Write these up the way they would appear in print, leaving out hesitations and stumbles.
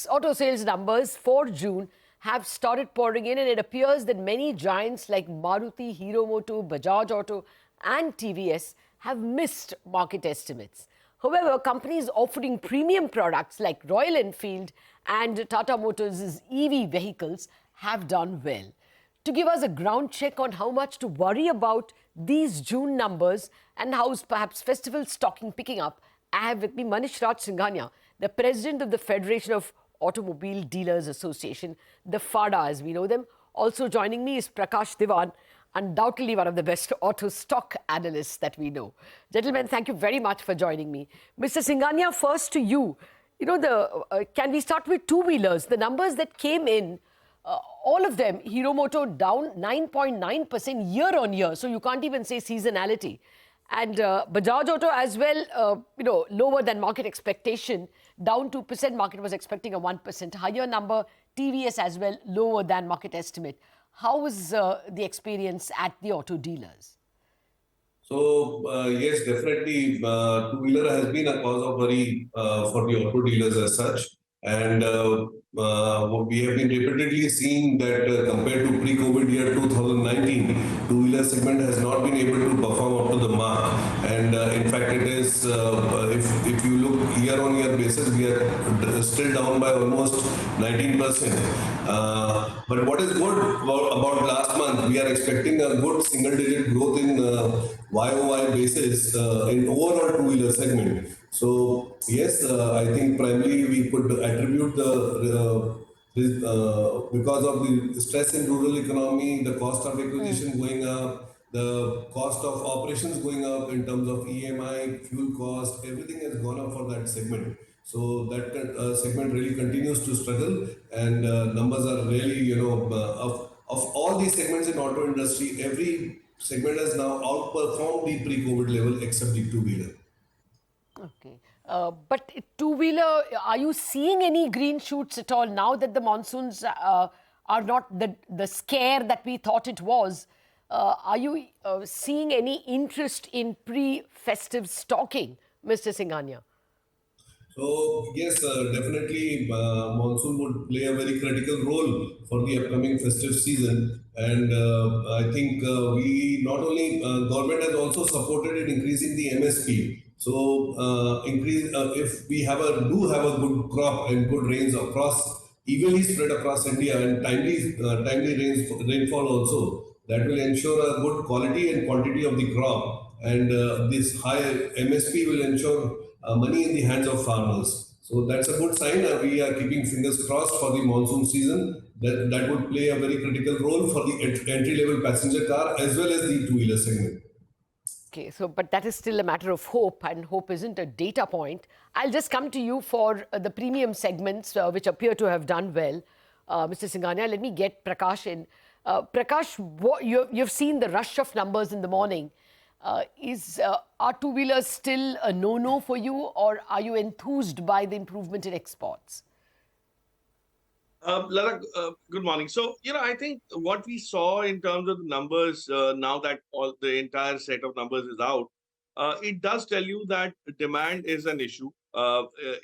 auto sales numbers for June have started pouring in, and it appears that many giants like Maruti, HeroMoto, Bajaj Auto, and TVS have missed market estimates. However, companies offering premium products like Royal Enfield and Tata Motors' EV vehicles have done well. To give us a ground check on how much to worry about these June numbers and how's perhaps festival stocking picking up, I have with me Manish Singhania, the president of the Federation of Automobile Dealers Association, the FADA as we know them. Also joining me is Prakash Diwan, undoubtedly one of the best auto stock analysts that we know. Gentlemen, thank you very much for joining me. Mr. Singhania, first to you. Can we start with two-wheelers? The numbers that came in, all of them, HeroMoto down 9.9% year on year. So you can't even say seasonality. And Bajaj Auto as well, lower than market expectation, down 2%. Market was expecting a 1% higher number. TVS as well, lower than market estimate. How was the experience at the auto dealers? So, yes, definitely, two-wheeler has been a cause of worry for the auto dealers as such. And we have been repeatedly seeing that compared to pre-COVID year 2019, two-wheeler segment has not been able to perform up to the mark. And in fact, it is, if you look year-on-year basis, we are still down by almost 19%. But what is good about last month, we are expecting a good single-digit growth in YOY basis in overall two-wheeler segment. So yes, I think primarily we could attribute because of the stress in rural economy, the cost of acquisition going up, the cost of operations going up in terms of EMI, fuel cost, everything has gone up for that segment. So that segment really continues to struggle, and numbers are really, of all these segments in auto industry, every segment has now outperformed the pre-COVID level except the two-wheeler. Okay. But two-wheeler, are you seeing any green shoots at all now that the monsoons are not the scare that we thought it was? Are you seeing any interest in pre-festive stocking, Mr. Singhania? So yes, definitely monsoon would play a very critical role for the upcoming festive season, and I think we not only government has also supported in increasing the MSP. So if we do have a good crop and good rains across evenly spread across India and timely rainfall also, that will ensure a good quality and quantity of the crop, and this high MSP will ensure money in the hands of farmers. So that's a good sign. We are keeping fingers crossed for the monsoon season. That would play a very critical role for the entry-level passenger car as well as the two-wheeler segment. Okay, so but that is still a matter of hope, and hope isn't a data point. I'll just come to you for the premium segments, which appear to have done well. Mr. Singhania, let me get Prakash in. Prakash, you've seen the rush of numbers in the morning. Are two-wheelers still a no-no for you, or are you enthused by the improvement in exports? Lala, good morning. So, I think what we saw in terms of the numbers, now that the entire set of numbers is out, it does tell you that demand is an issue,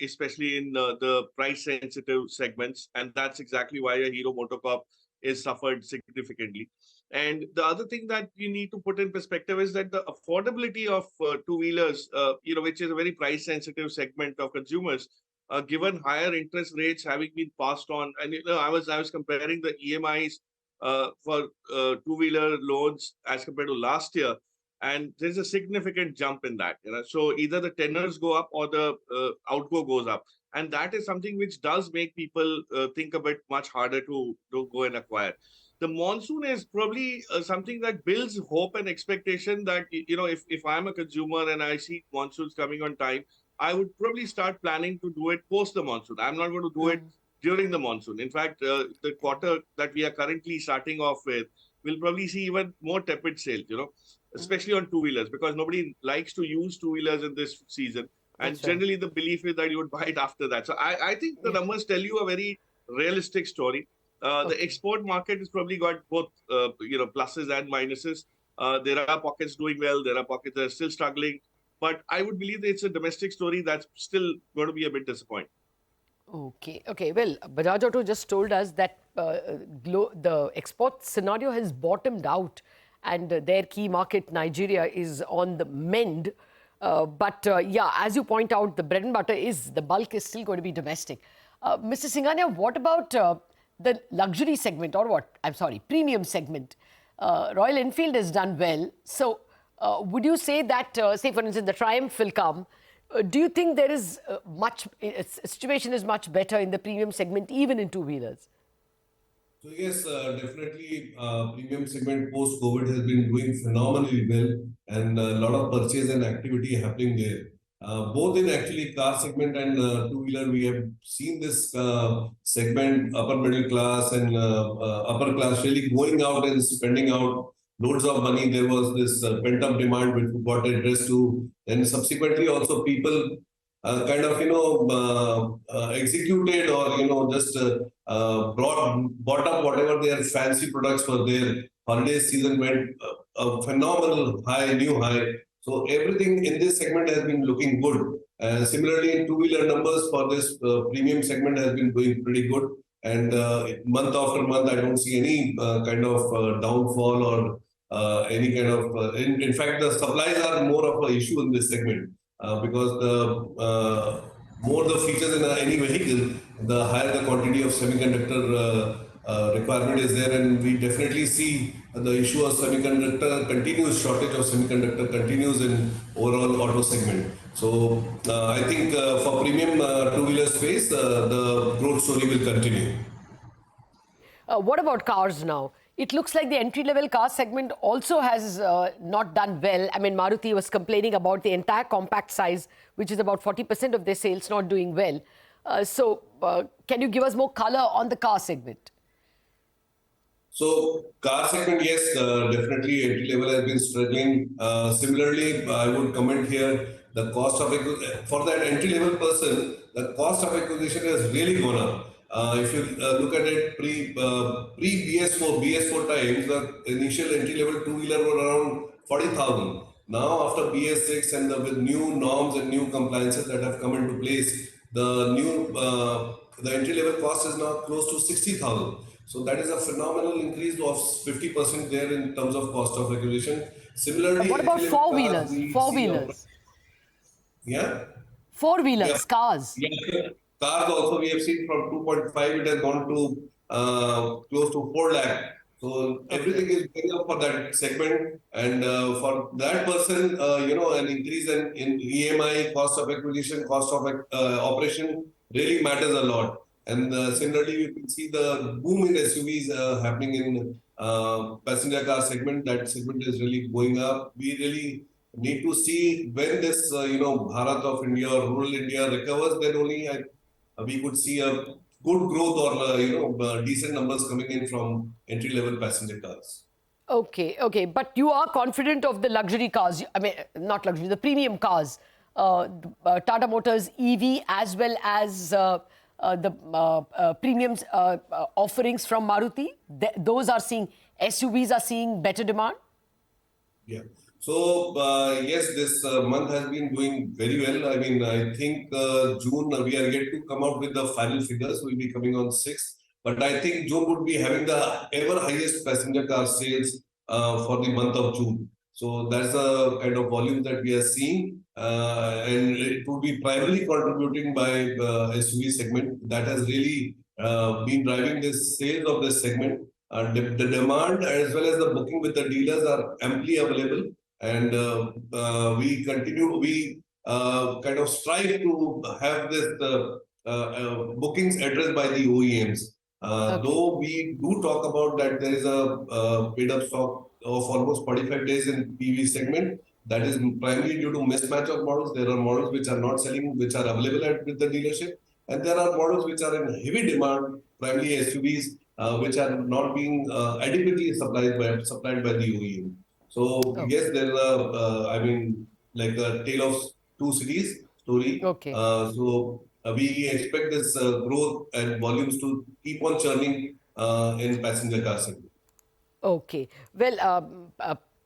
especially in the price-sensitive segments. And that's exactly why a HeroMotoCorp is suffered significantly. And the other thing that you need to put in perspective is that the affordability of two-wheelers, which is a very price-sensitive segment of consumers, given higher interest rates having been passed on, and I was comparing the EMIs for two-wheeler loans as compared to last year, and there's a significant jump in that. So either the tenors go up or the outgo goes up, and that is something which does make people think a bit much harder to go and acquire. The monsoon is probably something that builds hope and expectation that, if I'm a consumer and I see monsoons coming on time, I would probably start planning to do it post the monsoon. I'm not going to do it during the monsoon. In fact, the quarter that we are currently starting off with will probably see even more tepid sales, especially on two-wheelers, because nobody likes to use two-wheelers in this season. And generally the belief is that you would buy it after that. So I think the numbers tell you a very realistic story. The export market has probably got both, pluses and minuses. There are pockets doing well. There are pockets that are still struggling. But I would believe that it's a domestic story that's still going to be a bit disappointing. Okay. Well, Bajaj Auto just told us that the export scenario has bottomed out, and their key market, Nigeria, is on the mend. But yeah, as you point out, the bread and butter is the bulk is still going to be domestic. Mr. Singhania, what about the luxury segment, or what? I'm sorry, premium segment? Royal Enfield has done well. So, would you say that, say for instance, the Triumph will come? Do you think there is situation is much better in the premium segment, even in two-wheelers? So yes, definitely, premium segment post-COVID has been doing phenomenally well, and a lot of purchase and activity happening there. Both in actually car segment and two-wheeler, we have seen this segment, upper middle class and upper class, really going out and spending out loads of money. There was this pent-up demand which got addressed to, and subsequently also people kind of executed, or just bought up whatever their fancy products for their holiday season, went a phenomenal high, new high. So everything in this segment has been looking good. Similarly, in two-wheeler numbers for this premium segment has been doing pretty good. And month after month, I don't see any kind of downfall, or any kind of. In fact, the supplies are more of an issue in this segment, because the more the features in any vehicle, the higher the quantity of semiconductor requirement is there, and we definitely see the issue of semiconductor continues, shortage of semiconductor continues in overall auto segment. So I think for premium two-wheeler space, the growth story will continue. What about cars now? It looks like the entry-level car segment also has not done well. I mean, Maruti was complaining about the entire compact size, which is about 40% of their sales, not doing well. Can you give us more color on the car segment? So car segment, yes, definitely entry level has been struggling. Similarly, I would comment here the cost of for that entry level person, the cost of acquisition has really gone up. If you look at it pre BS4 times, the initial entry level two wheeler were around 40,000. Now after BS6 and with new norms and new compliances that have come into place, the entry level cost is now close to 60,000. So that is a phenomenal increase of 50% there in terms of cost of acquisition. Similarly, What about entry-level cars, four-wheelers? we see Four-wheelers. yeah, yeah, Four-wheelers, cars. yeah. Cars also we have seen from 2.5 it has gone to close to 4 lakh. So Okay. everything is going up for that segment, and for that person, an increase in EMI, cost of acquisition, cost of operation really matters a lot. And similarly, you can see the boom in SUVs happening in passenger car segment. That segment is really going up. We really need to see when this, Bharat of India or rural India recovers, then only we could see a good growth, or, decent numbers coming in from entry-level passenger cars. Okay. But you are confident of the luxury cars. I mean, not luxury, the premium cars. Tata Motors EV, as well as the premium offerings from Maruti. Those are seeing, SUVs are seeing better demand. Yeah. So, yes, this month has been doing very well. I mean, I think June, we are yet to come out with the final figures. We'll be coming on 6th. But I think June would be having the ever highest passenger car sales for the month of June. So that's the kind of volume that we are seeing. And it would be primarily contributing by SUV segment that has really been driving this sales of this segment. The demand as well as the booking with the dealers are amply available, and we kind of strive to have this bookings addressed by the OEMs. Okay. Though we do talk about that there is a paid up stock of almost 45 days in PV segment. That is primarily due to mismatch of models. There are models which are not selling, which are available with the dealership, and there are models which are in heavy demand, primarily SUVs, which are not being adequately supplied by the OEM. So Okay. yes, there is I mean, like a tale of two cities story. Okay. We expect this growth and volumes to keep on churning in passenger car segment. Okay. Well,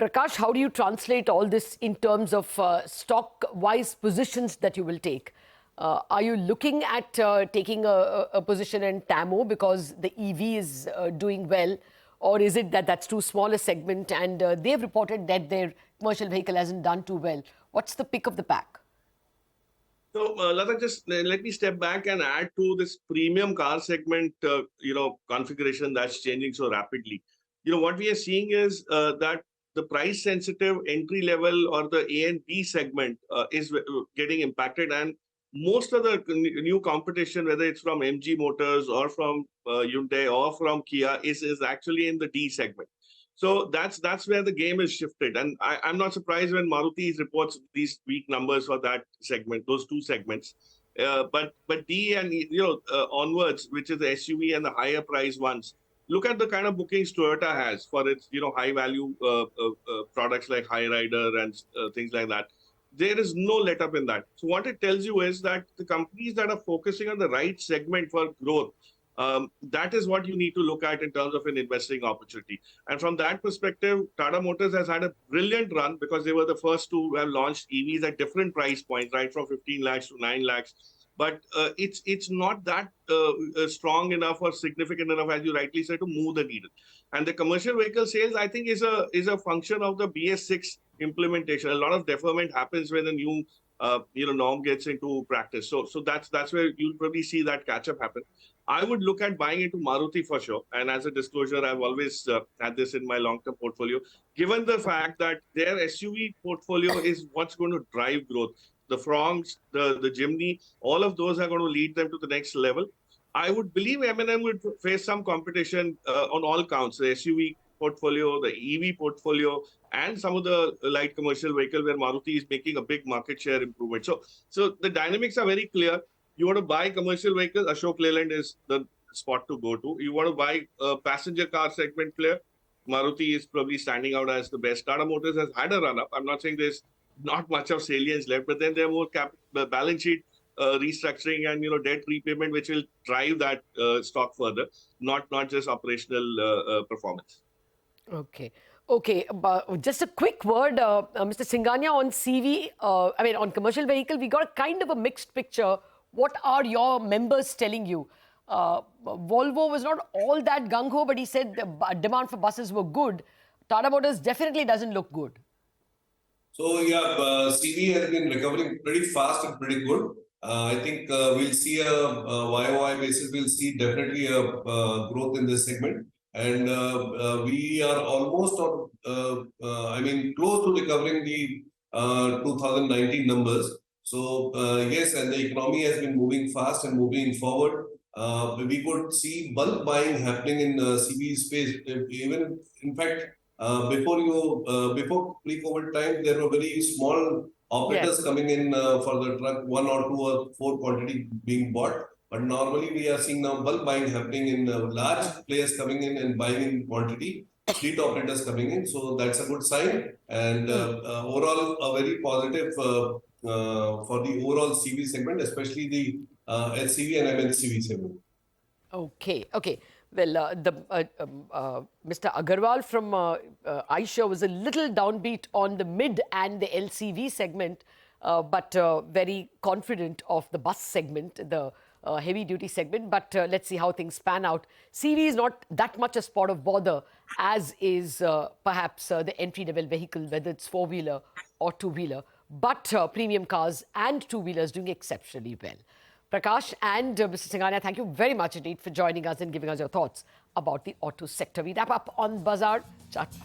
Prakash, how do you translate all this in terms of stock-wise positions that you will take? Are you looking at taking a position in TAMO because the EV is doing well? Or is it that that's too small a segment and they've reported that their commercial vehicle hasn't done too well? What's the pick of the pack? So, Lata, just let me step back and add to this premium car segment, configuration that's changing so rapidly. What we are seeing is that the price sensitive entry level or the A and B segment is getting impacted, and most of the new competition, whether it's from MG Motors or from Hyundai or from Kia, is actually in the D segment. So that's where the game is shifted, and I'm not surprised when Maruti reports these weak numbers for that segment, those two segments. But D and onwards, which is the SUV and the higher price ones. Look at the kind of bookings Toyota has for its high value products like High Rider and things like that. There is no let up in that. So what it tells you is that the companies that are focusing on the right segment for growth, that is what you need to look at in terms of an investing opportunity. And from that perspective, Tata Motors has had a brilliant run because they were the first to have launched EVs at different price points, right from 15 lakhs to 9 lakhs. But it's not that strong enough or significant enough, as you rightly said, to move the needle. And the commercial vehicle sales, I think, is a function of the BS6 implementation. A lot of deferment happens when the new norm gets into practice. So that's where you'll probably see that catch up happen. I would look at buying into Maruti for sure. And as a disclosure, I've always had this in my long-term portfolio, given the fact that their SUV portfolio is what's going to drive growth. The Fronx, the Jimny, all of those are going to lead them to the next level. I would believe M&M would face some competition on all counts, the SUV portfolio, the EV portfolio, and some of the light commercial vehicle where Maruti is making a big market share improvement. So the dynamics are very clear. You want to buy commercial vehicles, Ashok Leyland is the spot to go to. You want to buy a passenger car segment player, Maruti is probably standing out as the best. Tata Motors has had a run-up. I'm not saying there's not much of salience left, but then there are more balance sheet restructuring and debt repayment, which will drive that stock further, not just operational performance. Okay, but just a quick word, Mr. Singhania, on CV, on commercial vehicle, we got a kind of a mixed picture. What are your members telling you? Volvo was not all that gung-ho, but he said the demand for buses were good. Tata Motors definitely doesn't look good. So yeah, CV has been recovering pretty fast and pretty good. I think we'll see a YOY basis. We'll see definitely a growth in this segment, and we are almost on. Close to recovering the 2019 numbers. So yes, and the economy has been moving fast and moving forward. We could see bulk buying happening in CV space. Even in fact, before pre-COVID time, there were very small operators coming in for the truck, 1 or 2 or 4 quantity being bought. But normally we are seeing now bulk buying happening in large players coming in and buying in quantity, fleet operators coming in. So that's a good sign. And overall, a very positive for the overall CV segment, especially the SCV and MLCV segment. Okay. Well, Mr. Agarwal from Aisha was a little downbeat on the mid and the LCV segment, but very confident of the bus segment, the heavy-duty segment. But let's see how things pan out. CV is not that much a spot of bother, as is perhaps the entry-level vehicle, whether it's four-wheeler or two-wheeler. But premium cars and two-wheelers doing exceptionally well. Prakash and Mr. Singhania, thank you very much indeed for joining us and giving us your thoughts about the auto sector. We wrap up on Bazaar.